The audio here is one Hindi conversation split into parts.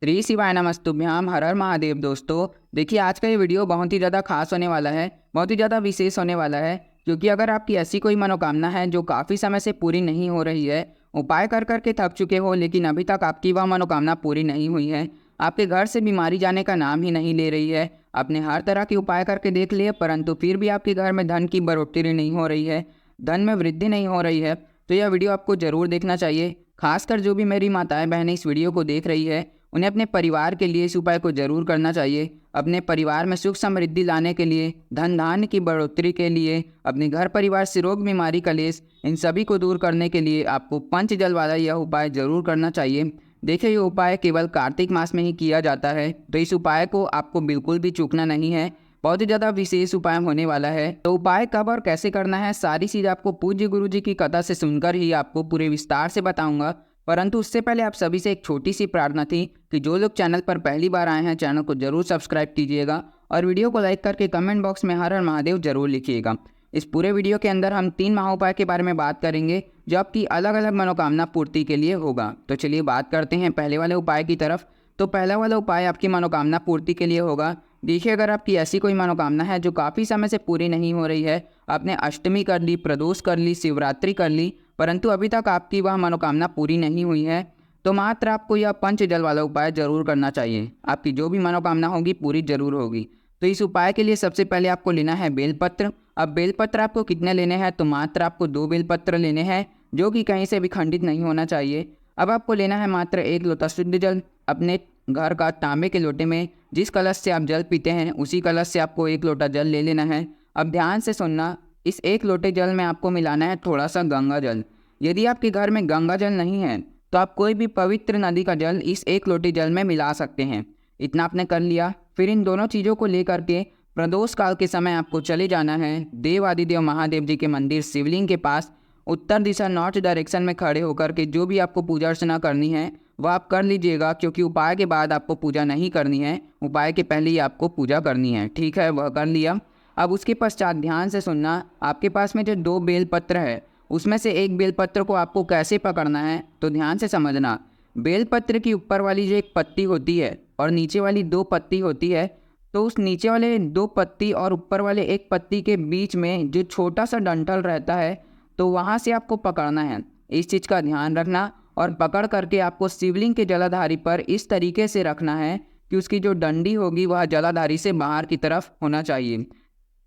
श्री शिवाय नमस्तुभ्याम हर हर महादेव। दोस्तों देखिए, आज का ये वीडियो बहुत ही ज़्यादा खास होने वाला है, बहुत ही ज़्यादा विशेष होने वाला है। क्योंकि अगर आपकी ऐसी कोई मनोकामना है जो काफ़ी समय से पूरी नहीं हो रही है, उपाय कर कर के थक चुके हो लेकिन अभी तक आपकी वह मनोकामना पूरी नहीं हुई है, आपके घर से बीमारी जाने का नाम ही नहीं ले रही है, आपने हर तरह के उपाय करके देख लिए परंतु फिर भी आपके घर में धन की बढ़ोतरी नहीं हो रही है, धन में वृद्धि नहीं हो रही है, तो यह वीडियो आपको ज़रूर देखना चाहिए। खासकर जो भी मेरी माताएं बहनें इस वीडियो को देख रही है, उन्हें अपने परिवार के लिए इस उपाय को जरूर करना चाहिए। अपने परिवार में सुख समृद्धि लाने के लिए, धन धान्य की बढ़ोतरी के लिए, अपने घर परिवार से रोग बीमारी कलेश इन सभी को दूर करने के लिए आपको पंचजल वाला यह उपाय जरूर करना चाहिए। देखिए, ये उपाय केवल कार्तिक मास में ही किया जाता है, तो इस उपाय को आपको बिल्कुल भी चूकना नहीं है। बहुत ही ज़्यादा विशेष उपाय होने वाला है। तो उपाय कब और कैसे करना है, सारी चीज़ आपको पूज्य गुरु जी की कथा से सुनकर ही आपको पूरे विस्तार से बताऊंगा। परंतु उससे पहले आप सभी से एक छोटी सी प्रार्थना थी कि जो लोग चैनल पर पहली बार आए हैं, चैनल को जरूर सब्सक्राइब कीजिएगा और वीडियो को लाइक करके कमेंट बॉक्स में हर हर महादेव जरूर लिखिएगा। इस पूरे वीडियो के अंदर हम 3 महाउपाय के बारे में बात करेंगे जो आपकी अलग अलग मनोकामना पूर्ति के लिए होगा। तो चलिए बात करते हैं पहले वाले उपाय की तरफ। तो पहला वाला उपाय आपकी मनोकामना पूर्ति के लिए होगा। देखिए, अगर आपकी ऐसी कोई मनोकामना है जो काफ़ी समय से पूरी नहीं हो रही है, आपने अष्टमी कर ली, प्रदोष कर ली, शिवरात्रि कर ली, परंतु अभी तक आपकी वह मनोकामना पूरी नहीं हुई है, तो मात्र आपको यह पंचजल वाला उपाय जरूर करना चाहिए। आपकी जो भी मनोकामना होगी पूरी जरूर होगी। तो इस उपाय के लिए सबसे पहले आपको लेना है बेलपत्र। अब बेलपत्र आपको कितने लेने हैं, तो मात्र आपको 2 बेलपत्र लेने हैं जो कि कहीं से भी खंडित नहीं होना चाहिए। अब आपको लेना है मात्र 1 लोटा शुद्ध जल। अपने घर का तांबे के लोटे में जिस कलश से आप जल पीते हैं उसी कलश से आपको 1 लोटा जल ले लेना है। अब ध्यान से सुनना, इस 1 लोटे जल में आपको मिलाना है थोड़ा सा गंगा जल। यदि आपके घर में गंगा जल नहीं है तो आप कोई भी पवित्र नदी का जल इस 1 लोटे जल में मिला सकते हैं। इतना आपने कर लिया। फिर इन दोनों चीज़ों को लेकर के प्रदोष काल के समय आपको चले जाना है देवादिदेव महादेव जी के मंदिर शिवलिंग के पास। उत्तर दिशा नॉर्थ डायरेक्शन में खड़े होकर के जो भी आपको पूजा अर्चना करनी है वह आप कर लीजिएगा, क्योंकि उपाय के बाद आपको पूजा नहीं करनी है, उपाय के पहले ही आपको पूजा करनी है। ठीक है, वह कर लिया। अब उसके पश्चात ध्यान से सुनना, आपके पास में जो 2 बेलपत्र है उसमें से 1 बेलपत्र को आपको कैसे पकड़ना है, तो ध्यान से समझना। बेलपत्र की ऊपर वाली जो एक पत्ती होती है और नीचे वाली 2 पत्ती होती है, तो उस नीचे वाले 2 पत्ती और ऊपर वाले 1 पत्ती के बीच में जो छोटा सा डंठल रहता है, तो वहाँ से आपको पकड़ना है। इस चीज़ का ध्यान रखना और पकड़ करके आपको शिवलिंग के जलाधारी पर इस तरीके से रखना है कि उसकी जो डंडी होगी वह जलाधारी से बाहर की तरफ होना चाहिए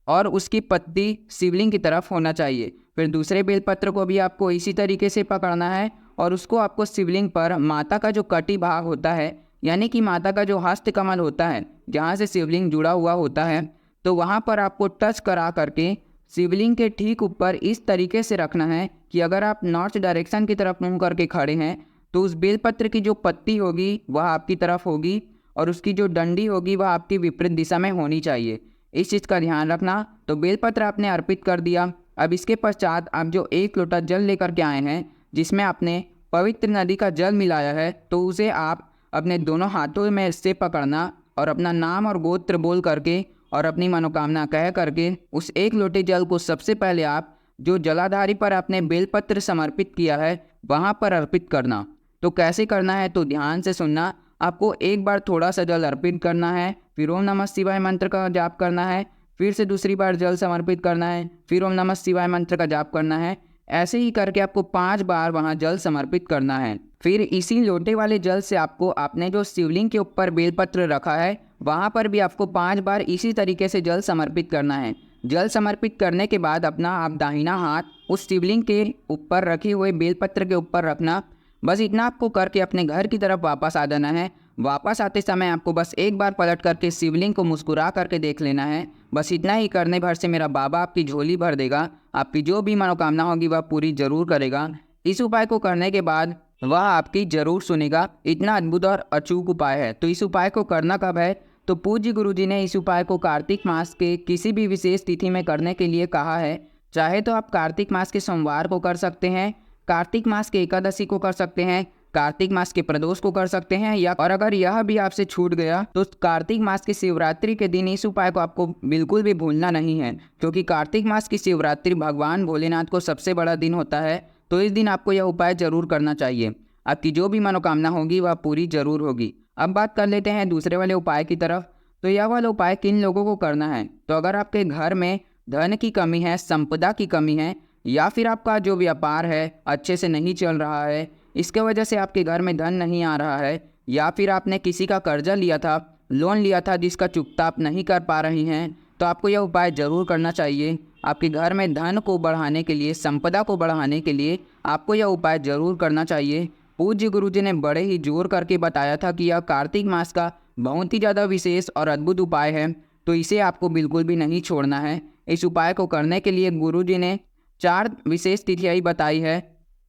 और उसकी पत्ती शिवलिंग की तरफ होना चाहिए। फिर दूसरे बेलपत्र को भी आपको इसी तरीके से पकड़ना है और उसको आपको शिवलिंग पर माता का जो कटी भाग होता है, यानी कि माता का जो हस्त कमल होता है जहाँ से शिवलिंग जुड़ा हुआ होता है, तो वहाँ पर आपको टच करा करके शिवलिंग के ठीक ऊपर इस तरीके से रखना है कि अगर आप नॉर्थ डायरेक्शन की तरफ मुंह करके खड़े हैं तो उस बेलपत्र की जो पत्ती होगी वह आपकी तरफ होगी और उसकी जो डंडी होगी वह आपकी विपरीत दिशा में होनी चाहिए। इस चीज़ का ध्यान रखना। तो बेलपत्र आपने अर्पित कर दिया। अब इसके पश्चात आप जो 1 लोटा जल लेकर के आए हैं जिसमें आपने पवित्र नदी का जल मिलाया है, तो उसे आप अपने दोनों हाथों में से पकड़ना और अपना नाम और गोत्र बोल करके और अपनी मनोकामना कह करके उस 1 लोटे जल को सबसे पहले आप जो जलाधारी पर आपने बेलपत्र समर्पित किया है वहाँ पर अर्पित करना। तो कैसे करना है, तो ध्यान से सुनना। आपको एक बार थोड़ा सा जल अर्पित करना है, फिर ओम नमः शिवाय मंत्र का जाप करना है, फिर से दूसरी बार जल समर्पित करना है, फिर ओम नमः शिवाय मंत्र का जाप करना है। ऐसे ही करके आपको 5 बार वहाँ जल समर्पित करना है। फिर इसी लोटे वाले जल से आपको आपने जो शिवलिंग के ऊपर बेलपत्र रखा है वहाँ पर भी आपको 5 बार इसी तरीके से जल समर्पित करना है। जल समर्पित करने के बाद अपना आप दाहिना हाथ उस शिवलिंग के ऊपर रखे हुए बेलपत्र के ऊपर रखना। बस इतना आपको करके अपने घर की तरफ वापस आ जाना है। वापस आते समय आपको बस एक बार पलट करके शिवलिंग को मुस्कुरा करके देख लेना है। बस इतना ही करने भर से मेरा बाबा आपकी झोली भर देगा, आपकी जो भी मनोकामना होगी वह पूरी जरूर करेगा। इस उपाय को करने के बाद वह आपकी जरूर सुनेगा। इतना अद्भुत और अचूक उपाय है। तो इस उपाय को करना कब है, तो पूज्य गुरुजी ने इस उपाय को कार्तिक मास के किसी भी विशेष तिथि में करने के लिए कहा है। चाहे तो आप कार्तिक मास के सोमवार को कर सकते हैं, कार्तिक मास के एकादशी को कर सकते हैं, कार्तिक मास के प्रदोष को कर सकते हैं, या और अगर यह भी आपसे छूट गया तो कार्तिक मास की शिवरात्रि के दिन इस उपाय को आपको बिल्कुल भी भूलना नहीं है, क्योंकि कार्तिक मास की शिवरात्रि भगवान भोलेनाथ को सबसे बड़ा दिन होता है। तो इस दिन आपको यह उपाय जरूर करना चाहिए। आपकी जो भी मनोकामना होगी वह पूरी जरूर होगी। अब बात कर लेते हैं दूसरे वाले उपाय की तरफ। तो यह वाला उपाय किन लोगों को करना है? तो अगर आपके घर में धन की कमी है, संपदा की कमी है, या फिर आपका जो व्यापार है अच्छे से नहीं चल रहा है, इसके वजह से आपके घर में धन नहीं आ रहा है, या फिर आपने किसी का कर्जा लिया था, लोन लिया था जिसका चुकता आप नहीं कर पा रही हैं, तो आपको यह उपाय ज़रूर करना चाहिए। आपके घर में धन को बढ़ाने के लिए, संपदा को बढ़ाने के लिए आपको यह उपाय ज़रूर करना चाहिए। पूज्य गुरुजी ने बड़े ही जोर करके बताया था कि यह कार्तिक मास का बहुत ही ज़्यादा विशेष और अद्भुत उपाय है, तो इसे आपको बिल्कुल भी नहीं छोड़ना है। इस उपाय को करने के लिए गुरुजी ने 4 विशेष तिथियाँ बताई है।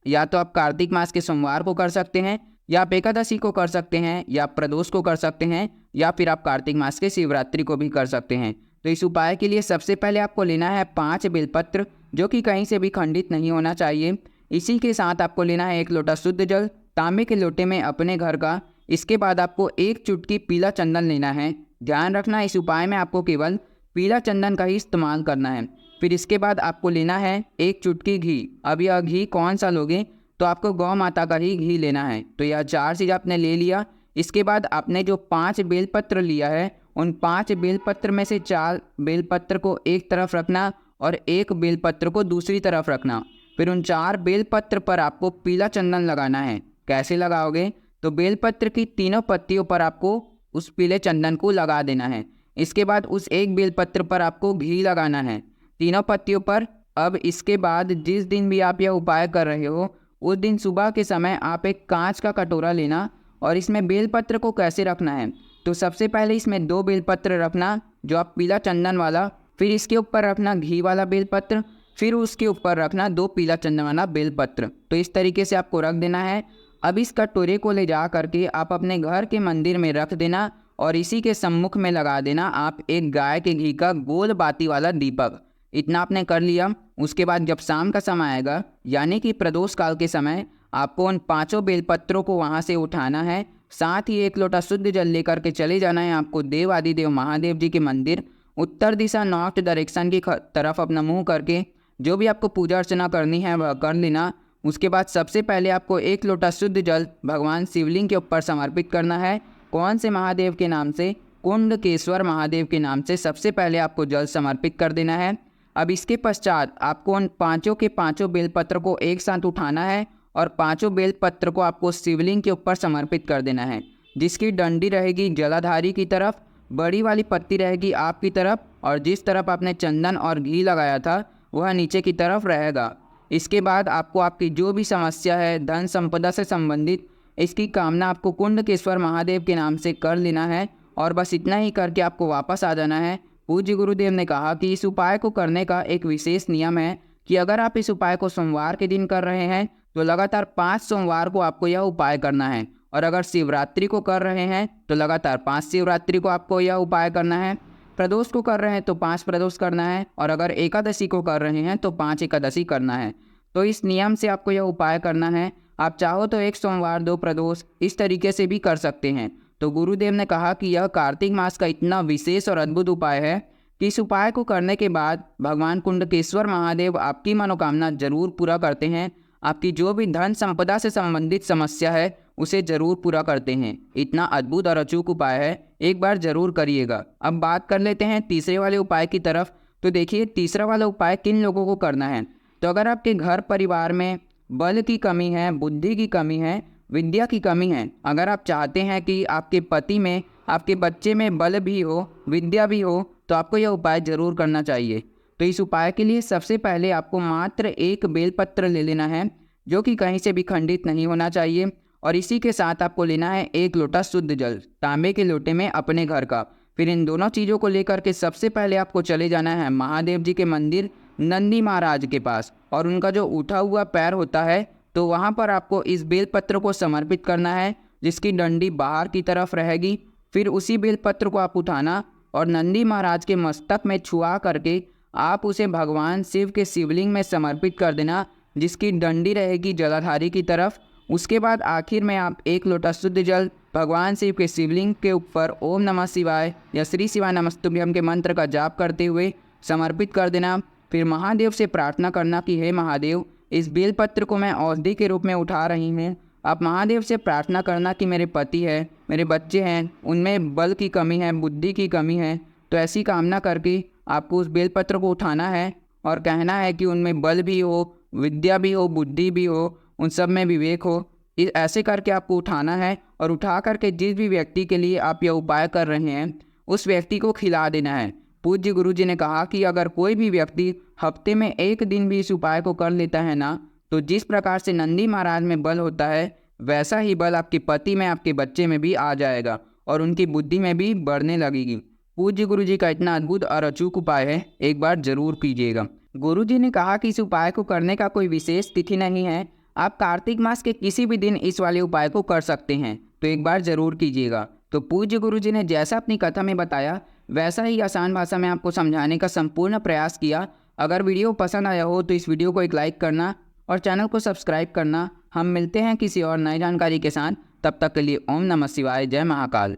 या तो आप कार्तिक मास के सोमवार को कर सकते हैं, या आप एकादशी को कर सकते हैं, या आप प्रदोष को कर सकते हैं, या फिर आप कार्तिक मास के शिवरात्रि को भी कर सकते हैं। तो इस उपाय के लिए सबसे पहले आपको लेना है 5 बेलपत्र, जो कि कहीं से भी खंडित नहीं होना चाहिए। इसी के साथ आपको लेना है 1 लोटा शुद्ध जल, तांबे के लोटे में अपने घर का। इसके बाद आपको 1 चुटकी पीला चंदन लेना है। ध्यान रखना, इस उपाय में आपको केवल पीला चंदन का ही इस्तेमाल करना है। फिर इसके बाद आपको लेना है 1 चुटकी घी। अब यह घी कौन सा लोगे? तो आपको गौ माता का ही घी लेना है। तो यह 4 चीज़ आपने ले लिया। इसके बाद आपने जो 5 बेलपत्र लिया है, उन 5 बेलपत्र में से 4 बेलपत्र को एक तरफ रखना और 1 बेलपत्र को दूसरी तरफ रखना। फिर उन 4 बेलपत्र पर आपको पीला चंदन लगाना है। कैसे लगाओगे? तो बेलपत्र की तीनों पत्तियों पर आपको उस पीले चंदन को लगा देना है। इसके बाद उस 1 बेलपत्र पर आपको घी लगाना है, तीनों पत्तियों पर। अब इसके बाद जिस दिन भी आप यह उपाय कर रहे हो, उस दिन सुबह के समय आप एक कांच का कटोरा लेना और इसमें बेलपत्र को कैसे रखना है? तो सबसे पहले इसमें 2 बेलपत्र रखना, जो आप पीला चंदन वाला, फिर इसके ऊपर रखना घी वाला बेलपत्र, फिर उसके ऊपर रखना 2 पीला चंदन वाला बेलपत्र। तो इस तरीके से आपको रख देना है। अब इस कटोरे को ले जा करके आप अपने घर के मंदिर में रख देना और इसी के सम्मुख में लगा देना आप एक गाय के घी का गोल बाती वाला दीपक। इतना आपने कर लिया। उसके बाद जब शाम का समय आएगा, यानी कि प्रदोष काल के समय, आपको उन 5 बेलपत्रों को वहाँ से उठाना है। साथ ही 1 लोटा शुद्ध जल लेकर के चले जाना है आपको देव आदिदेव महादेव जी के मंदिर, उत्तर दिशा नॉर्थ डायरेक्शन की तरफ अपना मुंह करके जो भी आपको पूजा अर्चना करनी है वह कर लेना। उसके बाद सबसे पहले आपको 1 लोटा शुद्ध जल भगवान शिवलिंग के ऊपर समर्पित करना है। कौन से महादेव के नाम से? कुंडकेश्वर महादेव के नाम से सबसे पहले आपको जल समर्पित कर देना है। अब इसके पश्चात आपको उन 5 के 5 बेलपत्र को एक साथ उठाना है और 5 बेलपत्र को आपको शिवलिंग के ऊपर समर्पित कर देना है, जिसकी डंडी रहेगी जलाधारी की तरफ, बड़ी वाली पत्ती रहेगी आपकी तरफ, और जिस तरफ आपने चंदन और घी लगाया था वह नीचे की तरफ रहेगा। इसके बाद आपको आपकी जो भी समस्या है धन संपदा से संबंधित, इसकी कामना आपको कुंडकेश्वर महादेव के नाम से कर लेना है और बस इतना ही करके आपको वापस आ जाना है। पूज्य गुरुदेव ने कहा कि इस उपाय को करने का एक विशेष नियम है कि अगर आप इस उपाय को सोमवार के दिन कर रहे हैं तो लगातार 5 सोमवार को आपको यह उपाय करना है, और अगर शिवरात्रि को कर रहे हैं तो लगातार 5 शिवरात्रि को आपको यह उपाय करना है। प्रदोष को कर रहे हैं तो 5 प्रदोष करना है, और अगर एकादशी को कर रहे हैं तो 5 एकादशी करना है। तो इस नियम से आपको यह उपाय करना है। आप चाहो तो 1 सोमवार 2 प्रदोष इस तरीके से भी कर सकते हैं। तो गुरुदेव ने कहा कि यह कार्तिक मास का इतना विशेष और अद्भुत उपाय है कि इस उपाय को करने के बाद भगवान कुंडकेश्वर महादेव आपकी मनोकामना जरूर पूरा करते हैं। आपकी जो भी धन संपदा से संबंधित समस्या है उसे जरूर पूरा करते हैं। इतना अद्भुत और अचूक उपाय है, एक बार जरूर करिएगा। अब बात कर लेते हैं तीसरे वाले उपाय की तरफ। तो देखिए तीसरा वाला उपाय किन लोगों को करना है? तो अगर आपके घर परिवार में बल की कमी है, बुद्धि की कमी है, विद्या की कमी है, अगर आप चाहते हैं कि आपके पति में, आपके बच्चे में बल भी हो, विद्या भी हो, तो आपको यह उपाय जरूर करना चाहिए। तो इस उपाय के लिए सबसे पहले आपको मात्र 1 बेलपत्र ले लेना है, जो कि कहीं से भी खंडित नहीं होना चाहिए, और इसी के साथ आपको लेना है 1 लोटा शुद्ध जल, तांबे के लोटे में अपने घर का। फिर इन दोनों चीज़ों को लेकर के सबसे पहले आपको चले जाना है महादेव जी के मंदिर नंदी महाराज के पास, और उनका जो उठा हुआ पैर होता है तो वहाँ पर आपको इस बेलपत्र को समर्पित करना है, जिसकी डंडी बाहर की तरफ रहेगी। फिर उसी बेलपत्र को आप उठाना और नंदी महाराज के मस्तक में छुआ करके आप उसे भगवान शिव के शिवलिंग में समर्पित कर देना, जिसकी डंडी रहेगी जलाधारी की तरफ। उसके बाद आखिर में आप 1 लोटा शुद्ध जल भगवान शिव के शिवलिंग के ऊपर ओम नमः शिवाय या श्री शिवाय नमस्तुभ्यम के मंत्र का जाप करते हुए समर्पित कर देना। फिर महादेव से प्रार्थना करना कि हे महादेव, इस बेलपत्र को मैं औषधि के रूप में उठा रही हूँ आप महादेव से प्रार्थना करना कि मेरे पति है, मेरे बच्चे हैं, उनमें बल की कमी है, बुद्धि की कमी है। तो ऐसी कामना करके आपको उस बेलपत्र को उठाना है और कहना है कि उनमें बल भी हो, विद्या भी हो, बुद्धि भी हो, उन सब में विवेक हो। ऐसे करके आपको उठाना है और उठा करके जिस भी व्यक्ति के लिए आप यह उपाय कर रहे हैं उस व्यक्ति को खिला देना है। पूज्य गुरु जी ने कहा कि अगर कोई भी व्यक्ति हफ्ते में एक दिन भी इस उपाय को कर लेता है ना, तो जिस प्रकार से नंदी महाराज में बल होता है वैसा ही बल आपके पति में, आपके बच्चे में भी आ जाएगा और उनकी बुद्धि में भी बढ़ने लगेगी। पूज्य गुरु जी का इतना अद्भुत और अचूक उपाय है, एक बार जरूर कीजिएगा। गुरु जी ने कहा कि इस उपाय को करने का कोई विशेष तिथि नहीं है, आप कार्तिक मास के किसी भी दिन इस वाले उपाय को कर सकते हैं, तो एक बार जरूर कीजिएगा। तो पूज्य गुरु जी ने जैसा अपनी कथा में बताया वैसा ही आसान भाषा में आपको समझाने का संपूर्ण प्रयास किया। अगर वीडियो पसंद आया हो तो इस वीडियो को एक लाइक करना और चैनल को सब्सक्राइब करना। हम मिलते हैं किसी और नई जानकारी के साथ, तब तक के लिए ओम नमः शिवाय, जय महाकाल।